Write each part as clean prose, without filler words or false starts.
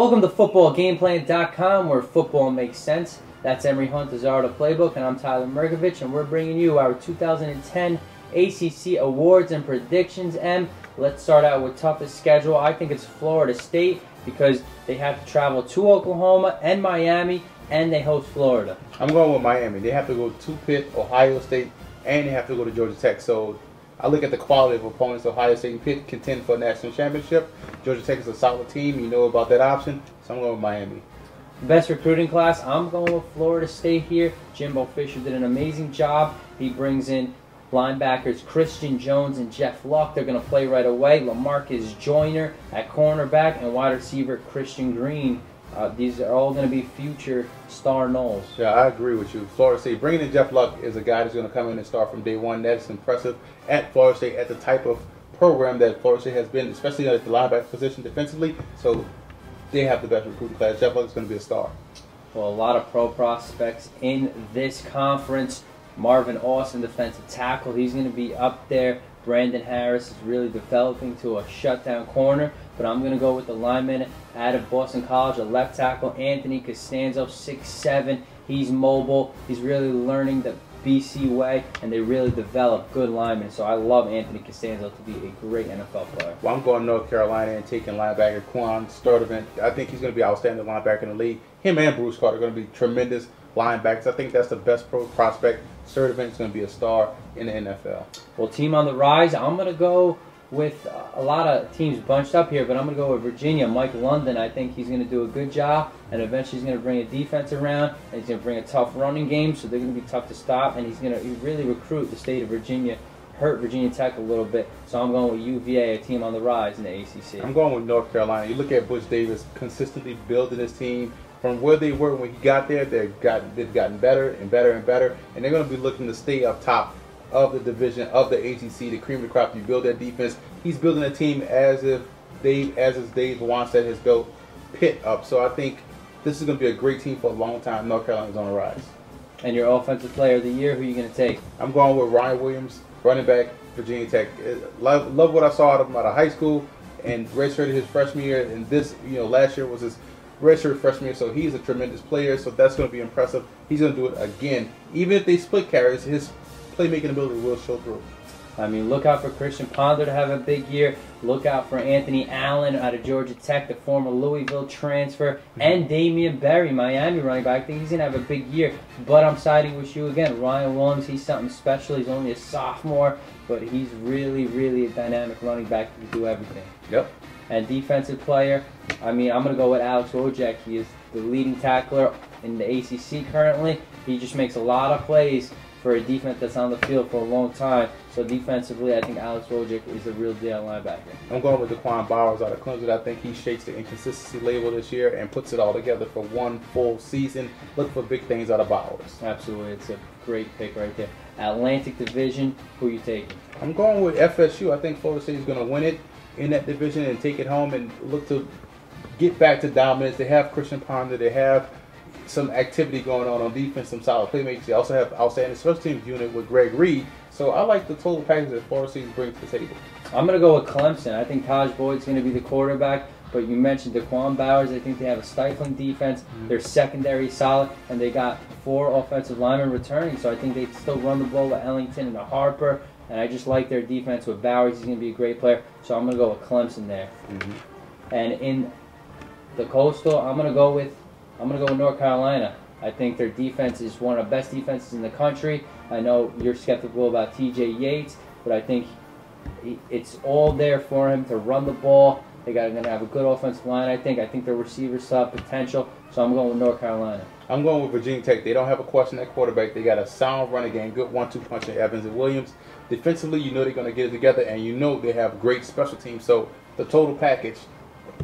Welcome to footballgameplan.com, where football makes sense. That's Emery Hunt, the Art of Playbook, and I'm Tyler Merkovich, and we're bringing you our 2010 ACC awards and predictions. Let's start out with toughest schedule. I think it's Florida State because they have to travel to Oklahoma and Miami, and they host Florida. I'm going with Miami. They have to go to Pitt, Ohio State, and they have to go to Georgia Tech. So I look at the quality of opponents. Ohio State and Pitt contend for a national championship. Georgia Tech is a solid team. You know about that option. So I'm going with Miami. Best recruiting class, I'm going with Florida State here. Jimbo Fisher did an amazing job. He brings in linebackers Christian Jones and Jeff Luck. They're going to play right away. LaMarcus Joyner at cornerback and wide receiver Christian Green. These are all going to be future star Knowles. Yeah, I agree with you. Florida State, bringing in Jeff Luck is a guy that's going to come in and start from day one. That's impressive at Florida State, at the type of program that Florida State has been, especially at the linebacker position defensively. So they have the best recruiting class. Jeff Luck is going to be a star. Well, a lot of pro prospects in this conference. Marvin Austin, defensive tackle, he's going to be up there. Brandon Harris is really developing to a shutdown corner, but I'm going to go with the lineman out of Boston College, a left tackle, Anthony Costanzo, 6'7". He's mobile. He's really learning the BC way, and they really develop good linemen. So I love Anthony Costanzo to be a great NFL player. Well, I'm going North Carolina and taking linebacker Quan Sturdivant. I think he's going to be an outstanding linebacker in the league. Him and Bruce Carter are going to be tremendous linebackers. I think that's the best pro prospect. Sturdivant is going to be a star in the NFL. Well, team on the rise, I'm going to go with a lot of teams bunched up here, but I'm going to go with Virginia. Mike London, I think he's going to do a good job, and eventually he's going to bring a defense around, and he's going to bring a tough running game, so they're going to be tough to stop, and he's going to really recruit the state of Virginia, hurt Virginia Tech a little bit. So I'm going with UVA, a team on the rise in the ACC. I'm going with North Carolina. You look at Butch Davis consistently building his team. From where they were when he got there, they've gotten better and better and better, and they're going to be looking to stay up top of the division of the ACC, the cream of the crop. You build that defense. He's building a team as his Dave Wannstedt has built Pitt up. So I think this is going to be a great team for a long time. North Carolina's on the rise. And your offensive player of the year, who are you going to take? I'm going with Ryan Williams, running back, Virginia Tech. Love what I saw out of him out of high school, and redshirted his freshman year. And this, last year was his redshirt freshman year, so he's a tremendous player. So that's going to be impressive. He's going to do it again. Even if they split carries, his playmaking ability will show through. I mean, look out for Christian Ponder to have a big year. Look out for Anthony Allen out of Georgia Tech, the former Louisville transfer, and Damian Berry, Miami running back. I think he's going to have a big year, but I'm siding with you again. Ryan Williams, he's something special. He's only a sophomore, but he's really, really a dynamic running back who can do everything. Yep. And defensive player, I mean, I'm going to go with Alex Wojcik. He is the leading tackler in the ACC currently. He just makes a lot of plays for a defense that's on the field for a long time. So defensively, I think Alex Wojcik is a real deal linebacker. I'm going with Daquan Bowers out of Clemson. I think he shakes the inconsistency label this year and puts it all together for one full season. Look for big things out of Bowers. Absolutely. It's a great pick right there. Atlantic Division, who are you taking? I'm going with FSU. I think Florida State is going to win it in that division and take it home and look to get back to dominance. They have Christian Ponder. They have some activity going on defense, some solid playmakers. They also have outstanding special teams unit with Greg Reed. So I like the total package that Florida State brings to the table. I'm going to go with Clemson. I think Taj Boyd's going to be the quarterback, but you mentioned Daquan Bowers. I think they have a stifling defense. Their secondary is solid, and they got 4 offensive linemen returning, so I think they still run the ball with Ellington and Harper, and I just like their defense with Bowers. He's going to be a great player, so I'm going to go with Clemson there. And in the Coastal, I'm going to go with North Carolina. I think their defense is one of the best defenses in the country. I know you're skeptical about TJ Yates, but I think it's all there for him to run the ball. They're going to have a good offensive line, I think. I think their receivers still have potential, so I'm going with North Carolina. I'm going with Virginia Tech. They don't have a question at quarterback. They got a sound running game, good 1-2 punch in Evans and Williams. Defensively, you know they're going to get it together, and you know they have great special teams. So the total package,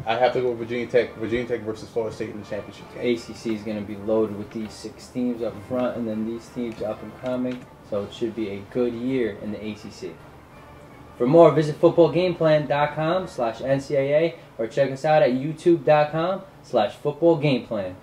I have to go with Virginia Tech. Virginia Tech versus Florida State in the championship game. ACC is going to be loaded with these 6 teams up front and then these teams up and coming. So it should be a good year in the ACC. For more, visit footballgameplan.com/NCAA or check us out at youtube.com/footballgameplan.